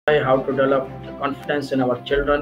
how to develop confidence in our children.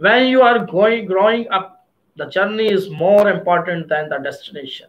When you are growing up, the journey is more important than the destination.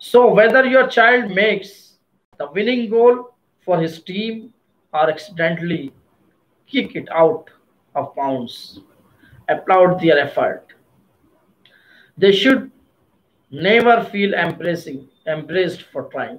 So whether your child makes the winning goal for his team or accidentally kick it out of bounds, applaud their effort. They should never feel embraced for trying.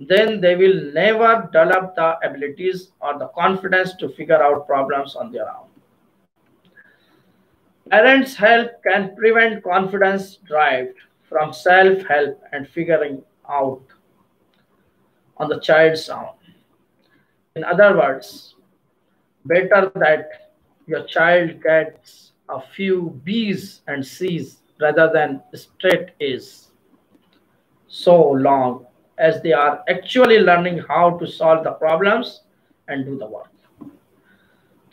then they will never develop the abilities or the confidence to figure out problems on their own. Parents' help can prevent confidence derived from self-help and figuring out on the child's own. In other words, better that your child gets a few B's and C's rather than straight A's so long as they are actually learning how to solve the problems and do the work.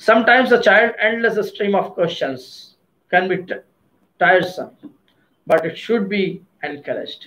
Sometimes a child endless stream of questions can be tiresome, but it should be encouraged.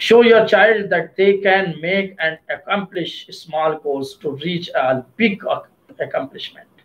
Show your child that they can make and accomplish small goals to reach a big accomplishment.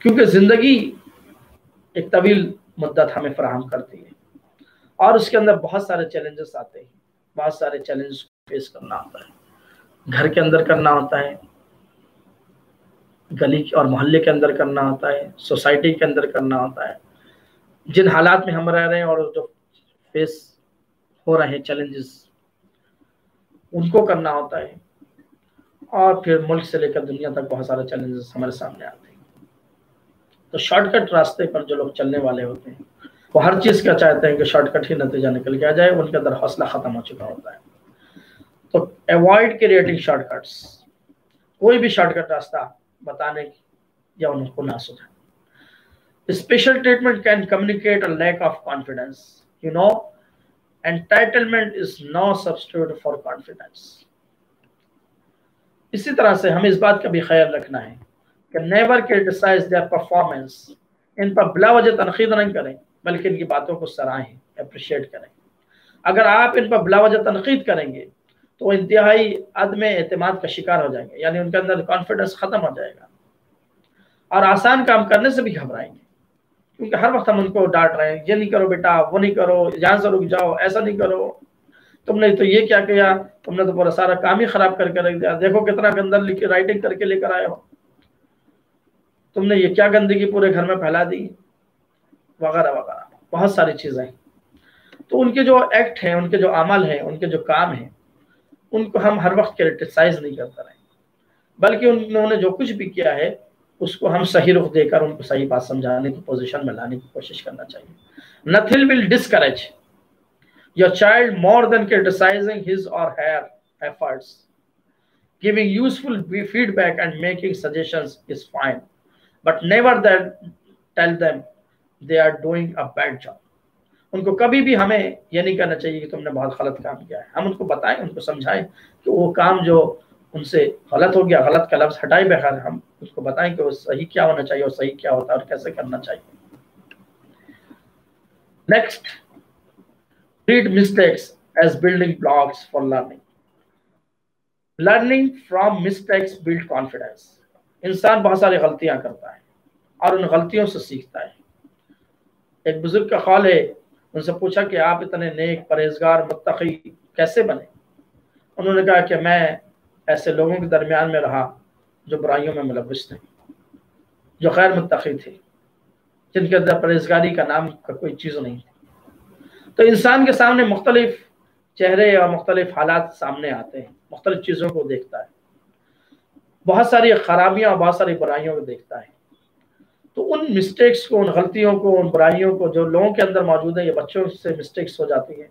کیونکہ زندگی ایک طویل مدت ہمیں فراہم کرتی ہے اور اس کے اندر بہت سارے چیلنجز آتے ہیں، بہت سارے چیلنجز فیس کرنا ہوتا ہے، گھر کے اندر کرنا ہوتا ہے، گلی اور محلے کے اندر کرنا ہوتا ہے، سوسائٹی کے اندر کرنا ہوتا ہے، جن حالات میں ہم رہ رہے ہیں اور جو فیس ہو رہے ہیں چیلنجز ان کو کرنا ہوتا ہے، اور پھر ملک سے لے کر دنیا تک بہت سارے چیلنجز ہمارے سامنے آتے ہیں۔ تو شارٹ کٹ راستے پر جو لوگ چلنے والے ہوتے ہیں وہ ہر چیز کا چاہتے ہیں کہ شارٹ کٹ ہی نتیجہ نکل کے آ جائے، ان کے اندر حوصلہ ختم ہو چکا ہوتا ہے۔ تو اوائڈ کریٹنگ شارٹ کٹس، کوئی بھی شارٹ کٹ راستہ بتانے یا ان کو نہ سنیں۔ Special treatment can communicate a lack of confidence, you know entitlement is no substitute for confidence۔ اسی طرح سے ہمیں اس بات کا بھی خیال رکھنا ہے کہ never criticize their performance، ان پر بلا وجہ تنقید نہیں کریں بلکہ ان کی باتوں کو سراہیں، اپریشیٹ کریں۔ اگر آپ ان پر بلا وجہ تنقید کریں گے تو وہ انتہائی عدم اعتماد کا شکار ہو جائیں گے، یعنی ان کے اندر کانفیڈنس ختم ہو جائے گا اور آسان کام کرنے سے بھی گھبرائیں گے، کیونکہ ہر وقت ہم ان کو ڈانٹ رہے ہیں، یہ نہیں کرو بیٹا، وہ نہیں کرو، یہاں سے رک جاؤ، ایسا نہیں کرو، تم نے تو یہ کیا کیا، تم نے تو پورا سارا کام ہی خراب کر کے رکھ دیا، دیکھو کتنا گندر لکھ کے رائٹنگ کر کے لے کر آئے ہو، تم نے یہ کیا گندگی پورے گھر میں پھیلا دی، وغیرہ وغیرہ بہت ساری چیزیں ہیں۔ تو ان کے جو ایکٹ ہیں، ان کے جو عمل ہیں، ان کے جو کام ہیں، ان کو ہم ہر وقت کرٹیسائز نہیں کرتے رہے، بلکہ انہوں نے جو کچھ بھی کیا ہے اس کو ہم صحیح رخ دے کر ان کو صحیح بات سمجھانے کی پوزیشن میں لانے کی کوشش کرنا چاہیے۔ Nothing will discourage your child more than criticizing his or her efforts. Giving useful feedback and making suggestions is fine, but never tell them they are doing a bad job۔ ان کو کبھی بھی ہمیں یہ نہیں کہنا چاہیے کہ تم نے بہت غلط کام کیا ہے، ہم ان کو بتائیں، ان کو سمجھائیں کہ وہ کام جو ان سے غلط ہو گیا، غلط کا لفظ ہٹائے بغیر ہم اس کو بتائیں کہ وہ صحیح کیا ہونا چاہیے اور صحیح کیا ہوتا ہے اور کیسے کرنا چاہیے۔ Next, treat mistakes as building blocks for learning. Learning from mistakes build confidence. انسان بہت ساری غلطیاں کرتا ہے اور ان غلطیوں سے سیکھتا ہے۔ ایک بزرگ کا قول ہے، ان سے پوچھا کہ آپ اتنے نیک، پرہیزگار، متقی کیسے بنے؟ انہوں نے کہا کہ میں ایسے لوگوں کے درمیان میں رہا جو برائیوں میں ملوث تھے، جو غیر متقی تھے، جن کے اندر پرہیزگاری کا نام کا کوئی چیز نہیں تھی۔ تو انسان کے سامنے مختلف چہرے اور مختلف حالات سامنے آتے ہیں، مختلف چیزوں کو دیکھتا ہے، بہت ساری خرابیاں اور بہت ساری برائیوں کو دیکھتا ہے۔ تو ان مسٹیکس کو، ان غلطیوں کو، ان برائیوں کو جو لوگوں کے اندر موجود ہیں، یہ بچوں سے مسٹیکس ہو جاتی ہیں،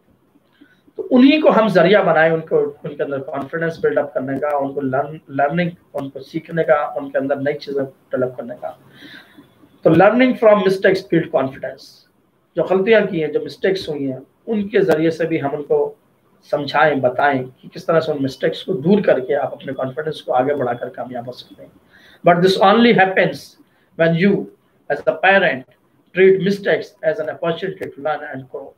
تو انہی کو ہم ذریعہ بنائیں ان کو، ان کے اندر کانفیڈنس بلڈ اپ کرنے کا، ان کو لرننگ، ان کو سیکھنے کا، ان کے اندر نئی چیزیں ڈیولپ کرنے کا۔ تو learning from mistakes build confidence, جو غلطیاں کی ہیں، جو مسٹیکس ہوئی ہیں، ان کے ذریعے سے بھی ہم ان کو سمجھائیں، بتائیں کہ کس طرح سے ان مسٹیکس کو دور کر کے آپ اپنے کانفیڈنس کو آگے بڑھا کر کامیاب ہو سکتے ہیں۔ But this only happens when you as a parent treat mistakes as an opportunity to learn and grow۔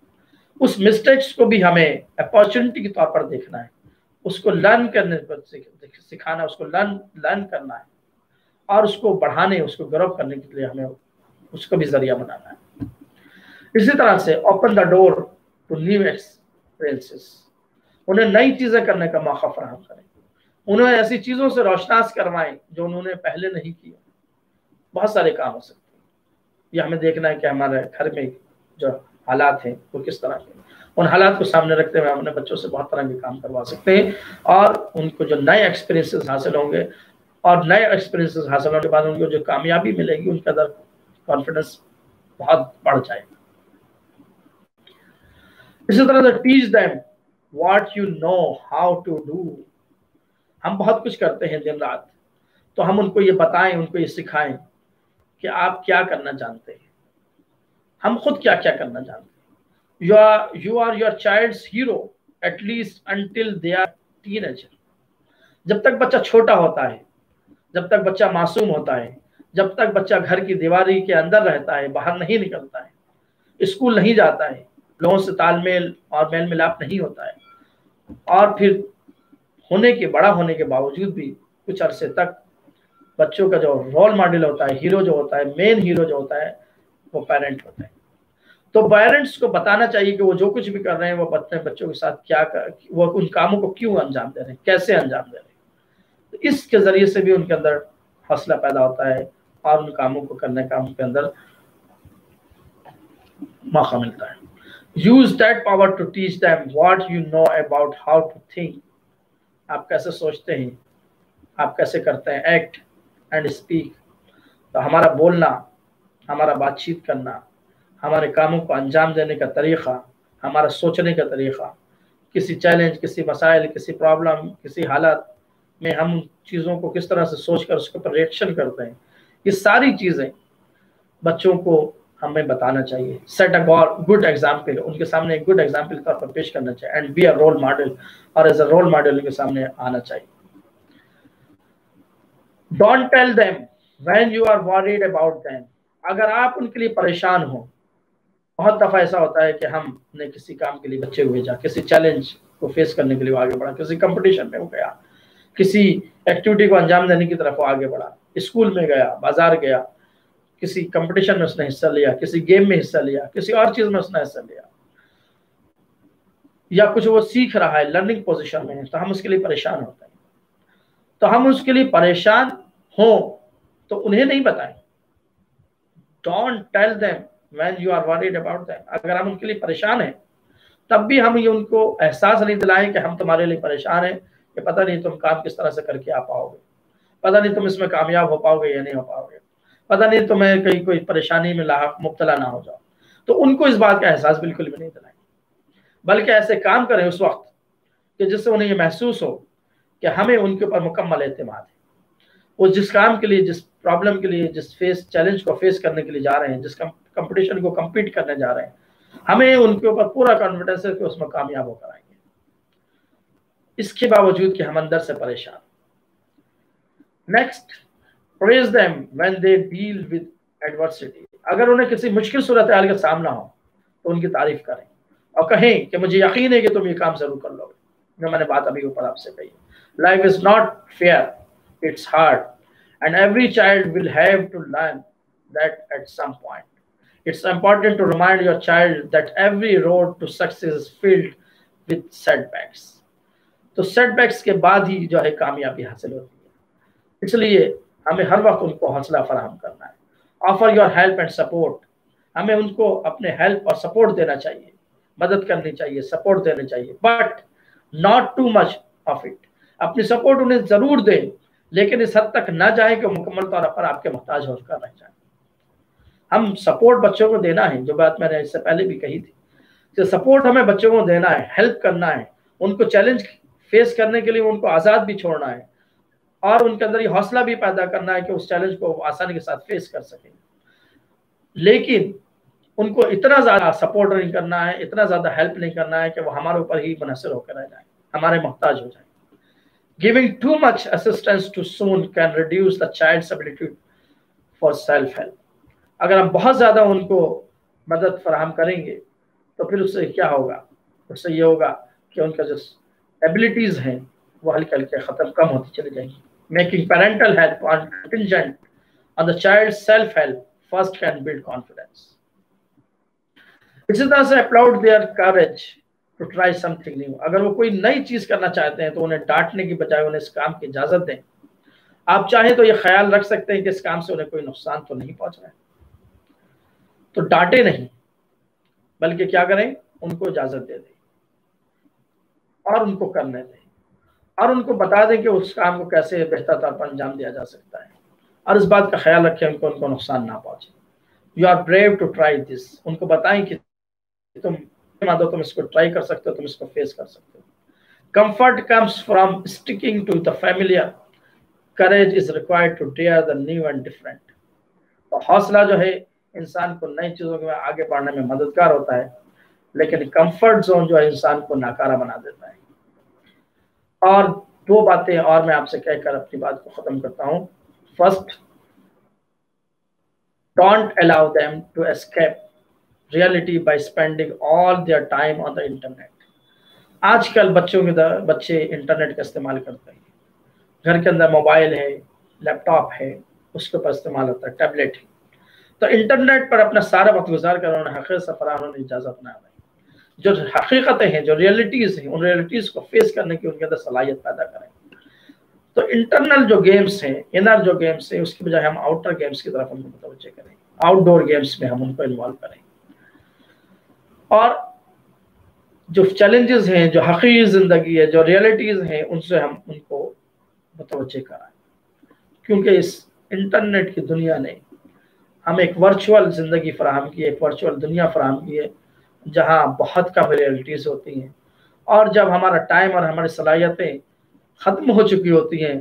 اس مسٹیکس کو بھی ہمیں اپارچونٹی کے طور پر دیکھنا ہے، اس کو لرن کرنے پر سکھانا، اس کو لرن کرنا ہے اور اس کو بڑھانے، اس کو گرو کرنے کے لیے ہمیں اس کو بھی ذریعہ بنانا ہے۔ اسی طرح سے open the door to new experiences, انہیں نئی چیزیں کرنے کا موقع فراہم کریں، انہیں ایسی چیزوں سے روشناس کروائیں جو انہوں نے پہلے نہیں کیا۔ بہت سارے کام ہو سکتے ہیں، یہ ہمیں دیکھنا ہے کہ ہمارے گھر میں جو حالات ہیں وہ کس طرح کے، ان حالات کو سامنے رکھتے ہوئے ہم اپنے بچوں سے بہت طرح کے کام کروا سکتے ہیں، اور ان کو جو نئے ایکسپیرینسز حاصل ہوں گے اور نئے ایکسپیرینسز حاصل ہونے کے بعد ان کو جو کامیابی ملے گی، ان کے اندر کانفیڈنس بہت بڑھ جائے گا۔ اسی طرح سے teach them what you know how to do. ہم بہت کچھ کرتے ہیں دن رات، تو ہم ان کو یہ بتائیں، ان کو یہ سکھائیں کہ آپ کیا کرنا جانتے ہیں، ہم خود کیا کیا کرنا جانتے ہیں۔ You are your child's hero at least until they are teenager۔ جب تک بچہ چھوٹا ہوتا ہے، جب تک بچہ معصوم ہوتا ہے، جب تک بچہ گھر کی دیواری کے اندر رہتا ہے، باہر نہیں نکلتا ہے، اسکول نہیں جاتا ہے، لوگوں سے تال میل اور میل ملاپ نہیں ہوتا ہے، اور پھر بڑا ہونے کے باوجود بھی کچھ عرصے تک بچوں کا جو رول ماڈل ہوتا ہے، ہیرو جو ہوتا ہے، مین ہیرو جو ہوتا ہے، وہ پیرنٹ ہوتا ہے. تو پیرنٹس کو بتانا چاہیے کہ وہ جو کچھ بھی کر رہے ہیں وہ اپنے بچوں کے ساتھ کیا وہ ان کاموں کو کیوں انجام دے رہے ہیں، کیسے انجام دے رہے ہیں. تو اس کے ذریعے سے بھی ان کے اندر حوصلہ پیدا ہوتا ہے اور ان کاموں کو کرنے کا ان کے اندر موقع ملتا ہے. Use that power to teach them what you know about how to think. آپ کیسے سوچتے ہیں، آپ کیسے کرتے ہیں. Act and speak. تو ہمارا بولنا، ہمارا بات چیت کرنا، ہمارے کاموں کو انجام دینے کا طریقہ، ہمارا سوچنے کا طریقہ، کسی چیلنج، کسی مسائل، کسی پرابلم، کسی حالت میں ہم چیزوں کو کس طرح سے سوچ کر اس کے اوپر ریئیکشن کرتے ہیں، یہ ساری چیزیں بچوں کو ہمیں بتانا چاہیے. سیٹ اے گڈ ایگزامپل، ان کے سامنے ایک گڈ ایگزامپل کے طور پر پیش کرنا چاہیے. And be a role model, اور ایز اے رول ماڈل ان کے سامنے آنا چاہیے. Don't tell them when you are worried about them. اگر آپ ان کے لیے پریشان ہوں، بہت دفعہ ایسا ہوتا ہے کہ ہم نے کسی کام کے لیے بچے کو بھیجا، کسی چیلنج کو فیس کرنے کے لیے وہ آگے بڑھا، کسی کمپٹیشن میں وہ گیا، کسی ایکٹیویٹی کو انجام دینے کی طرف وہ آگے بڑھا، اسکول میں گیا، بازار گیا، کسی کمپٹیشن میں اس نے حصہ لیا، کسی گیم میں حصہ لیا، کسی اور چیز میں اس نے حصہ لیا، یا کچھ وہ سیکھ رہا ہے، لرننگ پوزیشن میں ہے، تو ہم اس کے لیے پریشان ہوتے ہیں. تو ہم اس کے لیے پریشان ہوں تو انہیں نہیں بتائیں. Don't tell them when you are worried about them. اگر ہم ان کے لیے پریشان ہیں تب بھی ہم یہ ان کو احساس نہیں دلائیں کہ ہم تمہارے لیے پریشان ہیں، کہ پتہ نہیں تم کام کس طرح سے کر کے آ پاؤ گے، پتہ نہیں تم اس میں کامیاب ہو پاؤ گے یا نہیں ہو پاؤ گے، پتہ نہیں تمہیں کہیں کوئی پریشانی میں مبتلا نہ ہو جاؤ. تو ان کو اس بات کا احساس بالکل بھی نہیں دلائیں، بلکہ ایسے کام کریں اس وقت کہ جس سے انہیں یہ محسوس ہو کہ ہمیں ان کے اوپر مکمل اعتماد ہے. وہ جس کام کے لیے، جس پرابلم کے لیے، جس چیلنج کو فیس کرنے کے لیے جا رہے ہیں، جس کمپٹیشن کو کمپیٹ کرنے جا رہے ہیں، ہمیں ان کے اوپر پورا کانفیڈنس ہے کہ اس میں کامیاب ہو کر آئیں گے، اس کے باوجود کہ ہم اندر سے پریشان. Next, praise them when they deal with adversity. اگر انہیں کسی مشکل صورتحال کا سامنا ہو تو ان کی تعریف کریں اور کہیں کہ مجھے یقین ہے کہ تم یہ کام ضرور کر لو گے، جو میں نے بات ابھی اوپر آپ سے کہی. Life is not fair, it's hard, and every child will have to learn that at some point. It's important to remind your child that every road to success is filled with setbacks. تو set backs کے بعد ہی جو ہے کامیابی حاصل ہوتی ہے. اس لیے ہمیں ہر وقت ان کو حوصلہ فراہم کرنا ہے. Offer your help and support. ہمیں ان کو اپنے ہیلپ اور سپورٹ دینا چاہیے، مدد کرنی چاہیے، سپورٹ دینا چاہیے، but not too much of it. اپنی سپورٹ انہیں ضرور دیں، لیکن اس حد تک نہ جائیں کہ مکمل طور پر آپ کے محتاج ہو کر رہ جائیں. ہم سپورٹ بچوں کو دینا ہے، جو بات میں نے اس سے پہلے بھی کہی تھی کہ سپورٹ ہمیں بچوں کو دینا ہے، ہیلپ کرنا ہے، ان کو چیلنج فیس کرنے کے لیے ان کو آزاد بھی چھوڑنا ہے، اور ان کے اندر یہ حوصلہ بھی پیدا کرنا ہے کہ اس چیلنج کو آسانی کے ساتھ فیس کر سکیں. لیکن ان کو اتنا زیادہ سپورٹ نہیں کرنا ہے، اتنا زیادہ ہیلپ نہیں کرنا ہے کہ وہ ہمارے اوپر ہی منحصر ہو کر رہ جائیں، ہمارے محتاج ہو جائیں. Giving too much assistance too soon can reduce the child's ability for self-help. اگر ہم بہت زیادہ ان کو مدد فراہم کریں گے تو پھر اس سے کیا ہوگا؟ اس سے یہ ہوگا کہ ان کا جو ایبلٹیز ہیں وہ ہلکے ہلکے ختم کم ہوتی چلی جائیں گی. Making parental help contingent on the child's self-help first can build confidence. اسی طرح سے applaud their courage to try something new. اگر وہ کوئی نئی چیز کرنا چاہتے ہیں تو انہیں ڈانٹنے کی بجائے انہیں اس کام کی اجازت دیں. آپ چاہیں تو یہ خیال رکھ سکتے ہیں کہ اس کام سے انہیں کوئی نقصان تو نہیں پہنچ رہا ہے، تو ڈانٹے نہیں، بلکہ کیا کریں، ان کو اجازت دے دیں اور ان کو کرنے دیں، اور ان کو بتا دیں کہ اس کام کو کیسے بہتر طور پر انجام دیا جا سکتا ہے، اور اس بات کا خیال رکھیں ان کو نقصان نہ پہنچے. You are brave to try this. ان کو بتائیں کہ تم اس کو ٹرائی کر سکتے ہو، تم اس کو فیس کر سکتے ہو. Comfort comes from sticking to the familiar. Courage is required to dare the new and different. تو حوصلہ جو ہے انسان کو نئی چیزوں میں آگے بڑھنے میں مددگار ہوتا ہے، لیکن کمفرٹ زون جو ہے انسان کو ناکارہ بنا دیتا ہے. اور دو باتیں اور میں آپ سے کہہ کر اپنی بات کو ختم کرتا ہوں. First, don't allow them to escape reality by spending all their time on the internet. آج کل بچے انٹرنیٹ کا استعمال کرتے ہیں، گھر کے اندر موبائل ہے، لیپ ٹاپ ہے، اس کے اوپر استعمال ہوتا ہے، ٹیبلٹ ہے. تو انٹرنیٹ پر اپنا سارا وقت گزار کر انہوں نے حقیقت سے فرار ہونے کی اجازت نہ ہے. جو حقیقتیں ہیں، جو ریئلٹیز ہیں، ان ریئلٹیز کو فیس کرنے کی ان کے اندر صلاحیت پیدا کریں. تو انٹرنل جو گیمز ہیں، انر جو گیمز ہیں، اس کی بجائے ہم آؤٹر گیمز کی طرف ان کو متوجہ کریں، آؤٹ ڈور گیمز میں ہم ان کو انوالو کریں. اور جو چیلنجز ہیں، جو حقیقی زندگی ہے، جو ریئلٹیز ہیں، ان سے ہم ان کو متوجہ کرائیں. کیونکہ اس انٹرنیٹ کی دنیا نے ہم ایک ورچوئل زندگی فراہم کی ہے، ایک ورچوئل دنیا فراہم کی ہے جہاں بہت کم ریئلٹیز ہوتی ہیں. اور جب ہمارا ٹائم اور ہماری صلاحیتیں ختم ہو چکی ہوتی ہیں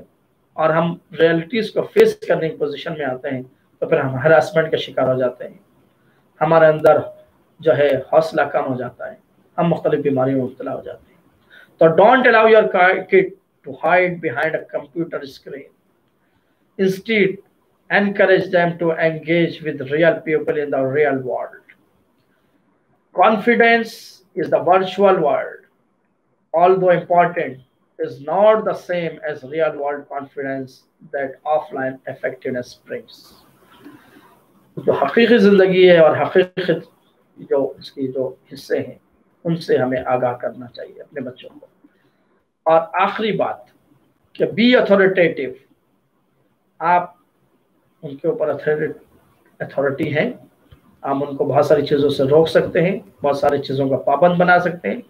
اور ہم ریئلٹیز کو فیس کرنے کی پوزیشن میں آتے ہیں تو پھر ہم ہراسمنٹ کا شکار ہو جاتے ہیں. ہمارے اندر جو ہے حوصلہ کم ہو جاتا ہے، ہم مختلف بیماریوں میں مبتلا ہو جاتے ہیں. تو don't allow your kid to hide behind a computer screen. Instead, encourage them to engage with real people in the real world. Confidence is the virtual world, although important, is not the same as real world confidence that offline effectiveness brings. جو حقیقی زندگی ہے اور حقیقی جو اس کی جو حصے ہیں ان سے ہمیں آگاہ کرنا چاہیے اپنے بچوں کو. اور آخری بات کہ بی اتھارٹیٹیو. آپ ان کے اوپر اتھارٹی ہیں، آپ ان کو بہت ساری چیزوں سے روک سکتے ہیں، بہت ساری چیزوں کا پابند بنا سکتے ہیں.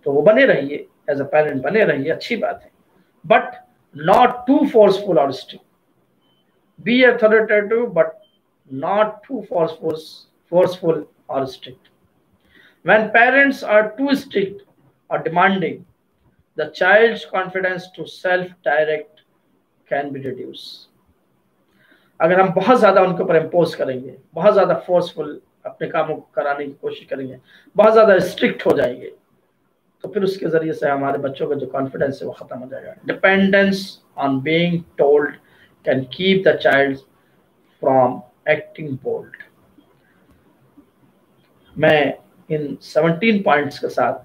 تو وہ بنے رہیے، ایز اے پیرنٹ بنے رہیے، اچھی بات ہے، بٹ ناٹ ٹو فورسفل اور strict. Be authoritative but not too forceful اور strict. When parents are too strict or demanding, the child's confidence to self-direct can be reduced. اگر ہم بہت زیادہ ان کے اوپر امپوز کریں گے، بہت زیادہ فورسفل اپنے کاموں کو کرانے کی کوشش کریں گے، بہت زیادہ اسٹرکٹ ہو جائیں گے، تو پھر اس کے ذریعے سے ہمارے بچوں کا جو کانفیڈنس ہے وہ ختم ہو جائے گا. Dependence on being told can keep the child from acting bold. میں ان 17 پوائنٹس کے ساتھ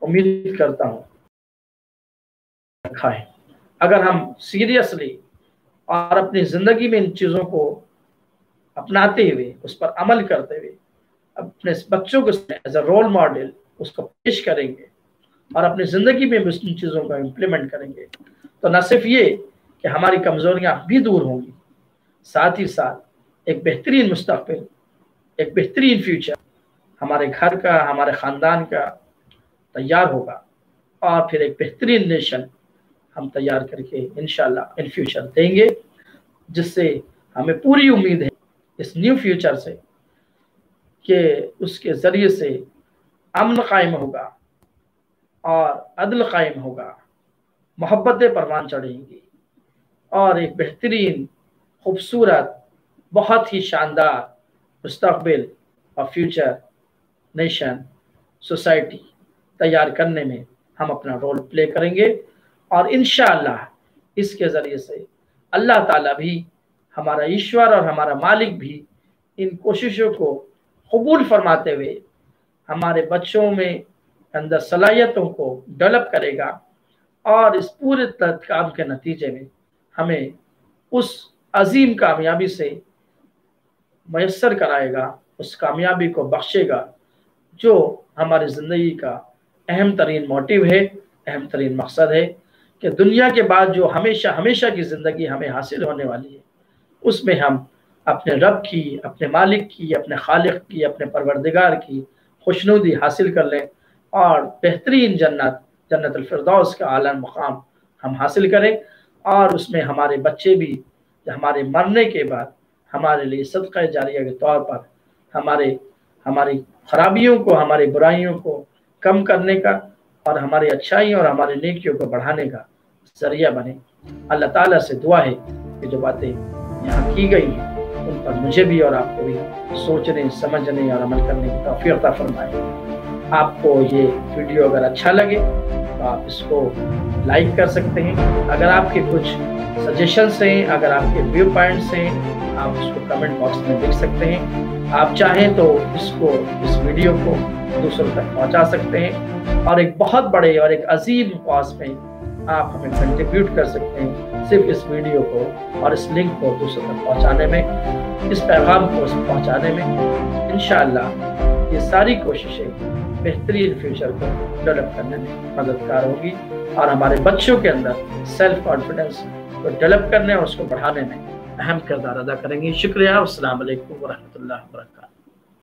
امید کرتا ہوں رکھا ہے. اگر ہم سیریسلی اور اپنی زندگی میں ان چیزوں کو اپناتے ہوئے، اس پر عمل کرتے ہوئے، اپنے بچوں کو ایز اے رول ماڈل اس کو پیش کریں گے اور اپنی زندگی میں بھی ان چیزوں کو امپلیمنٹ کریں گے، تو نہ صرف یہ کہ ہماری کمزوریاں بھی دور ہوں گی، ساتھ ہی ساتھ ایک بہترین مستقبل، ایک بہترین فیوچر ہمارے گھر کا، ہمارے خاندان کا تیار ہوگا، اور پھر ایک بہترین نیشن ہم تیار کر کے انشاءاللہ ان فیوچر دیں گے، جس سے ہمیں پوری امید ہے اس نیو فیوچر سے کہ اس کے ذریعے سے امن قائم ہوگا اور عدل قائم ہوگا، محبتیں پروان چڑھیں گی، اور ایک بہترین، خوبصورت، بہت ہی شاندار مستقبل اور فیوچر نیشن، سوسائٹی تیار کرنے میں ہم اپنا رول پلے کریں گے. اور انشاءاللہ اس کے ذریعے سے اللہ تعالیٰ بھی، ہمارا ایشور اور ہمارا مالک بھی ان کوششوں کو قبول فرماتے ہوئے ہمارے بچوں میں اندر صلاحیتوں کو ڈیولپ کرے گا، اور اس پورے کام کے نتیجے میں ہمیں اس عظیم کامیابی سے میسر کرائے گا، اس کامیابی کو بخشے گا جو ہماری زندگی کا اہم ترین موٹیو ہے، اہم ترین مقصد ہے، کہ دنیا کے بعد جو ہمیشہ ہمیشہ کی زندگی ہمیں حاصل ہونے والی ہے، اس میں ہم اپنے رب کی، اپنے مالک کی، اپنے خالق کی، اپنے پروردگار کی خوشنودی حاصل کر لیں، اور بہترین جنت الفردوس کا اعلیٰ مقام ہم حاصل کریں، اور اس میں ہمارے بچے بھی ہمارے مرنے کے بعد ہمارے لیے صدقہ جاریہ کے طور پر ہماری خرابیوں کو، ہماری برائیوں کو کم کرنے کا اور ہماری اچھائیوں اور ہماری نیکیوں کو بڑھانے کا ذریعہ بنے. اللہ تعالیٰ سے دعا ہے کہ جو باتیں یہاں کی گئی ہیں ان پر مجھے بھی اور آپ کو بھی سوچنے، سمجھنے اور عمل کرنے کی توفیق عطا فرمائے. آپ کو یہ ویڈیو اگر اچھا لگے تو آپ اس کو لائک کر سکتے ہیں. اگر آپ کے کچھ سجیشنس ہیں، اگر آپ کے ویو پوائنٹس ہیں، آپ اس کو کمنٹ باکس میں لکھ سکتے ہیں. آپ چاہیں تو اس ویڈیو کو دوسروں تک پہنچا سکتے ہیں، اور ایک بہت بڑے اور ایک عظیم کاز میں آپ ہمیں کنٹریبیوٹ کر سکتے ہیں صرف اس ویڈیو کو اور اس لنک کو دوسروں تک پہنچانے میں، اس پیغام کو پہنچانے میں۔ انشاءاللہ یہ ساری کوششیں بہترین فیوچر کو ڈیولپ کرنے میں مددگار ہوگی اور ہمارے بچوں کے اندر سیلف کانفیڈنس کو ڈیولپ کرنے اور اس کو بڑھانے میں اہم کردار ادا کریں گی۔ شکریہ، السلام علیکم ورحمۃ اللہ وبرکاتہ۔